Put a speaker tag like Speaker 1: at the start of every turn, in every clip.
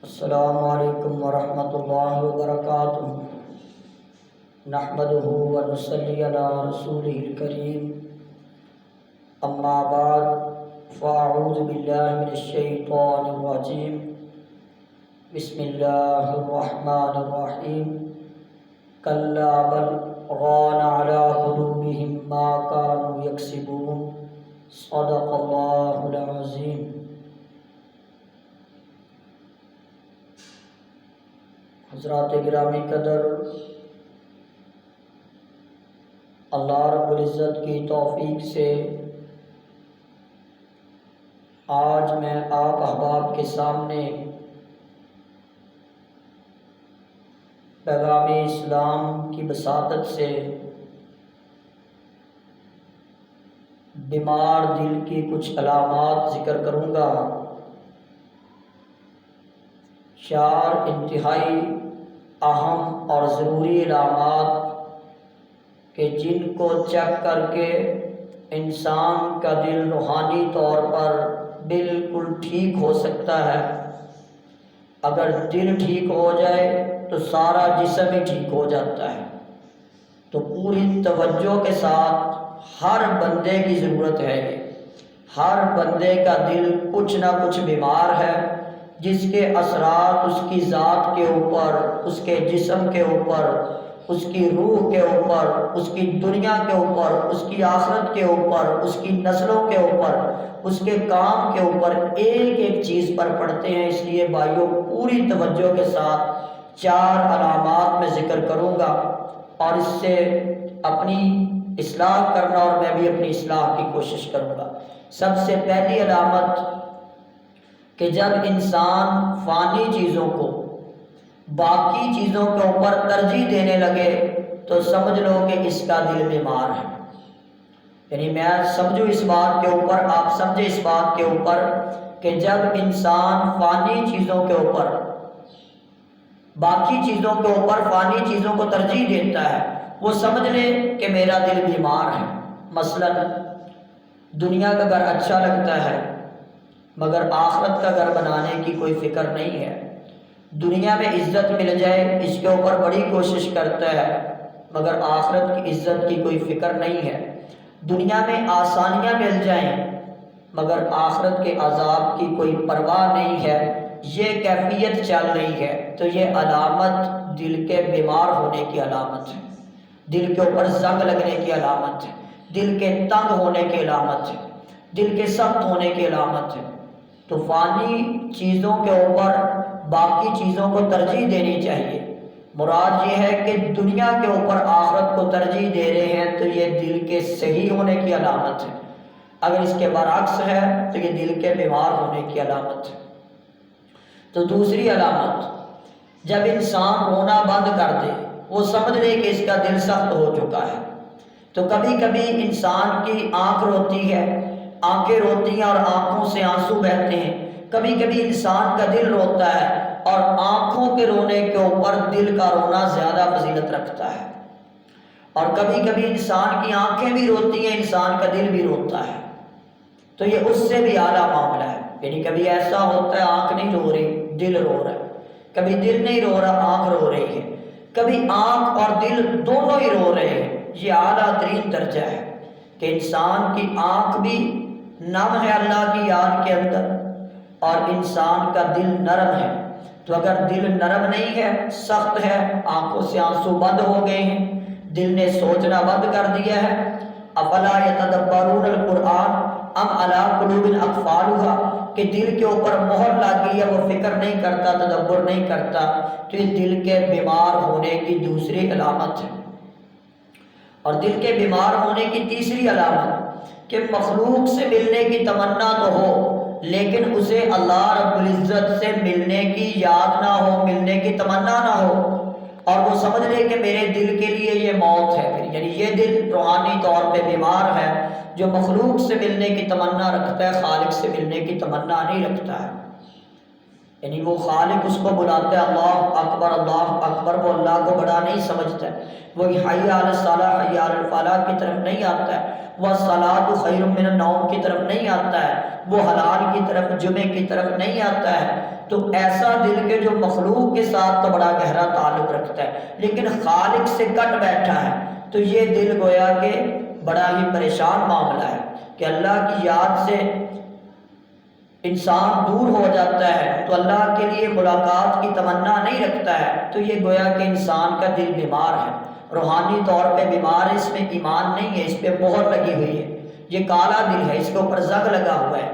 Speaker 1: السلام علیکم ورحمۃ اللہ وبرکاتہ۔ نحمدہ ونصلی علی رسولہ الکریم، اما بعد فاعوذ باللہ من الشیطان الرجیم، بسم اللہ الرحمن الرحیم۔ کلا بل ران علی قلوبہم ما کانوا یکسبون، صدق اللہ العظیم۔ حضرات گرامی قدر، اللہ رب العزت کی توفیق سے آج میں آپ احباب کے سامنے پیغام اسلام کی بساطت سے بیمار دل کی کچھ علامات ذکر کروں گا۔ چار انتہائی اہم اور ضروری علامات کہ جن کو چیک کر کے انسان کا دل روحانی طور پر بالکل ٹھیک ہو سکتا ہے۔ اگر دل ٹھیک ہو جائے تو سارا جسم ہی ٹھیک ہو جاتا ہے۔ تو پوری توجہ کے ساتھ ہر بندے کی ضرورت ہے یہ۔ ہر بندے کا دل کچھ نہ کچھ بیمار ہے، جس کے اثرات اس کی ذات کے اوپر، اس کے جسم کے اوپر، اس کی روح کے اوپر، اس کی دنیا کے اوپر، اس کی آخرت کے اوپر، اس کی نسلوں کے اوپر، اس کے کام کے اوپر ایک ایک چیز پر پڑتے ہیں۔ اس لیے بھائیوں، پوری توجہ کے ساتھ چار علامات میں ذکر کروں گا اور اس سے اپنی اصلاح کرنا اور میں بھی اپنی اصلاح کی کوشش کروں گا۔ سب سے پہلی علامت کہ جب انسان فانی چیزوں کو باقی چیزوں کے اوپر ترجیح دینے لگے تو سمجھ لو کہ اس کا دل بیمار ہے۔ یعنی میں سمجھوں اس بات کے اوپر، آپ سمجھے اس بات کے اوپر کہ جب انسان فانی چیزوں کے اوپر باقی چیزوں کے اوپر فانی چیزوں کو ترجیح دیتا ہے، وہ سمجھ لے کہ میرا دل بیمار ہے۔ مثلا دنیا کا گھر اچھا لگتا ہے مگر آخرت کا گھر بنانے کی کوئی فکر نہیں ہے۔ دنیا میں عزت مل جائے اس کے اوپر بڑی کوشش کرتا ہے مگر آخرت کی عزت کی کوئی فکر نہیں ہے۔ دنیا میں آسانیاں مل جائیں مگر آخرت کے عذاب کی کوئی پرواہ نہیں ہے، یہ کیفیت چل رہی ہے، تو یہ علامت دل کے بیمار ہونے کی علامت ہے، دل کے اوپر زنگ لگنے کی علامت ہے، دل کے تنگ ہونے کی علامت ہے، دل کے سخت ہونے کی علامت ہے۔ تو فانی چیزوں کے اوپر باقی چیزوں کو ترجیح دینی چاہیے۔ مراد یہ ہے کہ دنیا کے اوپر آخرت کو ترجیح دے رہے ہیں تو یہ دل کے صحیح ہونے کی علامت ہے۔ اگر اس کے برعکس ہے تو یہ دل کے بیمار ہونے کی علامت ہے۔ تو دوسری علامت، جب انسان رونا بند کر دے، وہ سمجھ لے کہ اس کا دل سخت ہو چکا ہے۔ تو کبھی کبھی انسان کی آنکھ روتی ہے، آنکھیں روتی ہیں اور آنکھوں سے آنسو بہتے ہیں۔ کبھی کبھی انسان کا دل روتا ہے اور آنکھوں کے رونے کے اوپر دل کا رونا زیادہ فضیلت رکھتا ہے۔ اور کبھی کبھی انسان کی آنکھیں بھی روتی ہیں، انسان کا دل بھی روتا ہے، تو یہ اس سے بھی اعلیٰ معاملہ ہے۔ یعنی کبھی ایسا ہوتا ہے آنکھ نہیں رو رہی، دل رو رہا ہے، کبھی دل نہیں رو رہا، آنکھ رو رہی ہے، کبھی آنکھ اور دل دونوں ہی رو رہے ہیں۔ یہ اعلیٰ ترین درجہ ہے کہ انسان کی آنکھ بھی نم ہے اللہ کی یاد کے اندر اور انسان کا دل نرم ہے۔ تو اگر دل نرم نہیں ہے، سخت ہے، آنکھوں سے آنسو بند ہو گئے ہیں، دل نے سوچنا بند کر دیا ہے، افلا یتدبرون القرآن ام علی قلوب اقفالها، کہ دل کے اوپر مہر لگی ہے، وہ فکر نہیں کرتا، تدبر نہیں کرتا، تو یہ دل کے بیمار ہونے کی دوسری علامت ہے۔ اور دل کے بیمار ہونے کی تیسری علامت کہ مخلوق سے ملنے کی تمنا تو ہو لیکن اسے اللہ رب العزت سے ملنے کی یاد نہ ہو، ملنے کی تمنا نہ ہو، اور وہ سمجھ لے کہ میرے دل کے لیے یہ موت ہے۔ یعنی یہ دل روحانی طور پہ بیمار ہے، جو مخلوق سے ملنے کی تمنا رکھتا ہے، خالق سے ملنے کی تمنا نہیں رکھتا ہے۔ یعنی وہ خالق اس کو بلاتا ہے اللہ اکبر، وہ اللہ کو بڑا نہیں سمجھتا ہے، وہ حی علی الصلاۃ حی علی الفلاح کی طرف نہیں آتا ہے، وہ الصلاۃ خیر من النوم کی طرف نہیں آتا ہے، وہ حلال کی طرف جمعے کی طرف نہیں آتا ہے۔ تو ایسا دل کے جو مخلوق کے ساتھ تو بڑا گہرا تعلق رکھتا ہے لیکن خالق سے کٹ بیٹھا ہے، تو یہ دل گویا کہ بڑا ہی پریشان معاملہ ہے کہ اللہ کی یاد سے انسان دور ہو جاتا ہے تو اللہ کے لیے ملاقات کی تمنا نہیں رکھتا ہے، تو یہ گویا کہ انسان کا دل بیمار ہے، روحانی طور پہ بیمار ہے، اس میں ایمان نہیں ہے، اس پہ مہر لگی ہوئی ہے، یہ کالا دل ہے، اس کے اوپر زنگ لگا ہوا ہے۔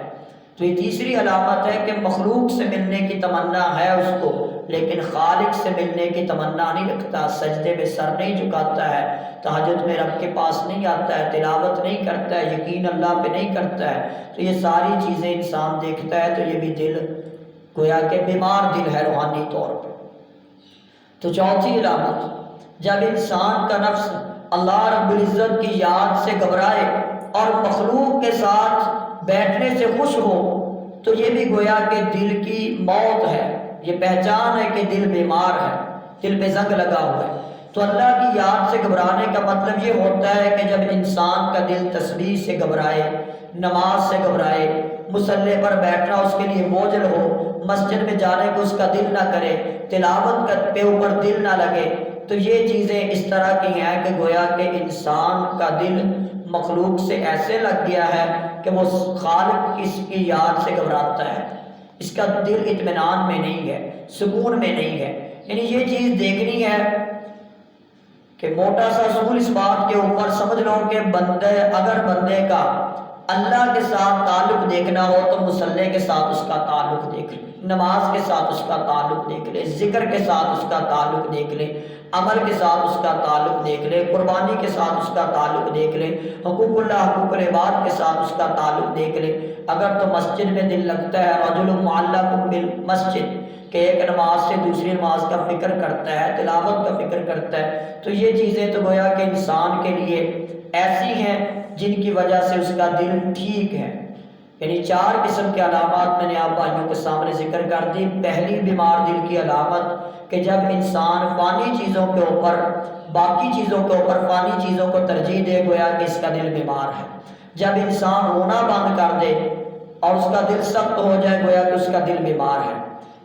Speaker 1: تو یہ تیسری علامت ہے کہ مخلوق سے ملنے کی تمنا ہے اس کو لیکن خالق سے ملنے کی تمنا نہیں رکھتا، سجدے میں سر نہیں جھکاتا ہے، تہجد میں رب کے پاس نہیں آتا ہے، تلاوت نہیں کرتا ہے، یقین اللہ پہ نہیں کرتا ہے۔ تو یہ ساری چیزیں انسان دیکھتا ہے تو یہ بھی دل گویا کہ بیمار دل ہے روحانی طور پر۔ تو چوتھی علامت، جب انسان کا نفس اللہ رب العزت کی یاد سے گھبرائے اور مخلوق کے ساتھ بیٹھنے سے خوش ہو تو یہ بھی گویا کہ دل کی موت ہے، یہ پہچان ہے کہ دل بیمار ہے، دل پہ زنگ لگا ہوا ہے۔ تو اللہ کی یاد سے گھبرانے کا مطلب یہ ہوتا ہے کہ جب انسان کا دل تسبیح سے گھبرائے، نماز سے گھبرائے، مصلی پر بیٹھنا اس کے لیے بوجھل ہو، مسجد میں جانے کو اس کا دل نہ کرے، تلاوت پہ اوپر دل نہ لگے، تو یہ چیزیں اس طرح کی ہیں کہ گویا کہ انسان کا دل مخلوق سے ایسے لگ گیا ہے کہ وہ خالق کی یاد سے گھبراتا ہے، اس کا دل اطمینان میں نہیں ہے، سکون میں نہیں ہے۔ یعنی یہ چیز دیکھنی ہے کہ موٹا سا اصول اس بات کے اوپر سمجھ لو کہ اگر بندے کا اللہ کے ساتھ تعلق دیکھنا ہو تو مصلی کے ساتھ اس کا تعلق دیکھ لے، نماز کے ساتھ اس کا تعلق دیکھ لے، ذکر کے ساتھ اس کا تعلق دیکھ لے، عمل کے ساتھ اس کا تعلق دیکھ لے، قربانی کے ساتھ اس کا تعلق دیکھ لے، حقوق اللہ حقوق العباد کے ساتھ اس کا تعلق دیکھ لے۔ اگر تو مسجد میں دل لگتا ہے، رجل معلق بالمسجد، کہ ایک نماز سے دوسری نماز کا فکر کرتا ہے، تلاوت کا فکر کرتا ہے، تو یہ چیزیں تو گویا کہ انسان کے لیے ایسی ہیں جن کی وجہ سے اس کا دل ٹھیک ہے۔ یعنی 4 قسم کے علامات میں نے آپ بھائیوں کے سامنے ذکر کر دی۔ پہلی بیمار دل کی علامت کہ جب انسان فانی چیزوں کے اوپر، باقی چیزوں کے اوپر فانی چیزوں کو ترجیح دے، گویا کہ اس کا دل بیمار ہے۔ جب انسان رونا بند کر دے اور اس کا دل سخت ہو جائے، گویا کہ اس کا دل بیمار ہے۔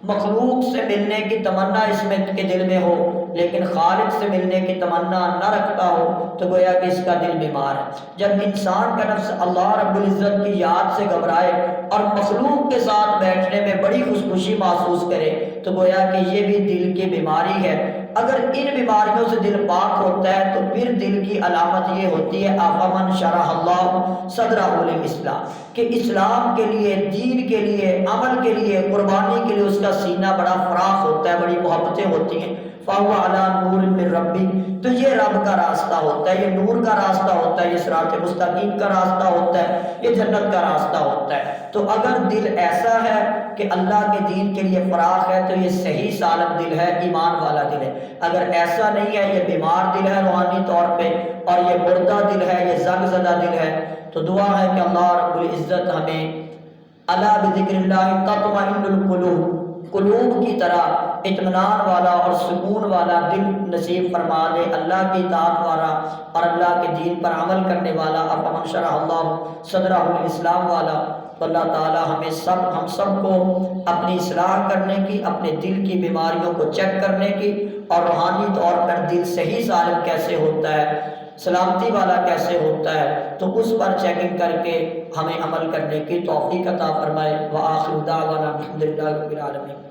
Speaker 1: مخلوق سے ملنے کی تمنا اس میں کے دل میں ہو لیکن خالق سے ملنے کی تمنا نہ رکھتا ہو تو گویا کہ اس کا دل بیمار ہے۔ جب انسان کا نفس اللہ رب العزت کی یاد سے گھبرائے اور مخلوق کے ساتھ بیٹھنے میں بڑی خوشی محسوس کرے تو گویا کہ یہ بھی دل کی بیماری ہے۔ اگر ان بیماریوں سے دل پاک ہوتا ہے تو پھر دل کی علامت یہ ہوتی ہے افمن شرح اللہ صدرہ للاسلام، کہ اسلام کے لیے، دین کے لیے، عمل کے لیے، قربانی کے لیے اس کا سینہ بڑا فراخ ہوتا ہے، بڑی محبتیں ہوتی ہیں۔ فَهُوَ عَلَىٰ نُورٍ مِّن رَبِّهِ، تو یہ رب کا راستہ ہوتا ہے، یہ نور کا راستہ ہوتا ہے، یہ صراط مستقیم کا راستہ ہوتا ہے، یہ جنت کا راستہ ہوتا ہے۔ تو اگر دل ایسا ہے کہ اللہ کے دین کے لیے فراخ ہے تو یہ صحیح سالم دل ہے، ایمان والا دل ہے۔ اگر ایسا نہیں ہے، یہ بیمار دل ہے روحانی طور پہ اور یہ مردہ دل ہے، یہ زنگ زدہ دل ہے، تو دعا ہے کہ اللہ رب العزت ہمیں الا بذکر اللہ تطمئن القلوب، قلوب کی طرح اطمینان والا اور سکون والا دل نصیب فرما دے، اللہ کی اطاعت والا اور اللہ کے دین پر عمل کرنے والا، افمن شرح اللہ صدرہ للاسلام والا۔ تو اللہ تعالی ہم سب کو اپنی اصلاح کرنے کی، اپنے دل کی بیماریوں کو چیک کرنے کی اور روحانی طور پر دل صحیح سالم کیسے ہوتا ہے، سلامتی والا کیسے ہوتا ہے، تو اس پر چیکنگ کر کے ہمیں عمل کرنے کی توفیق عطا فرمائے۔ وآخر دعوانا الحمدللہ رب العالمین۔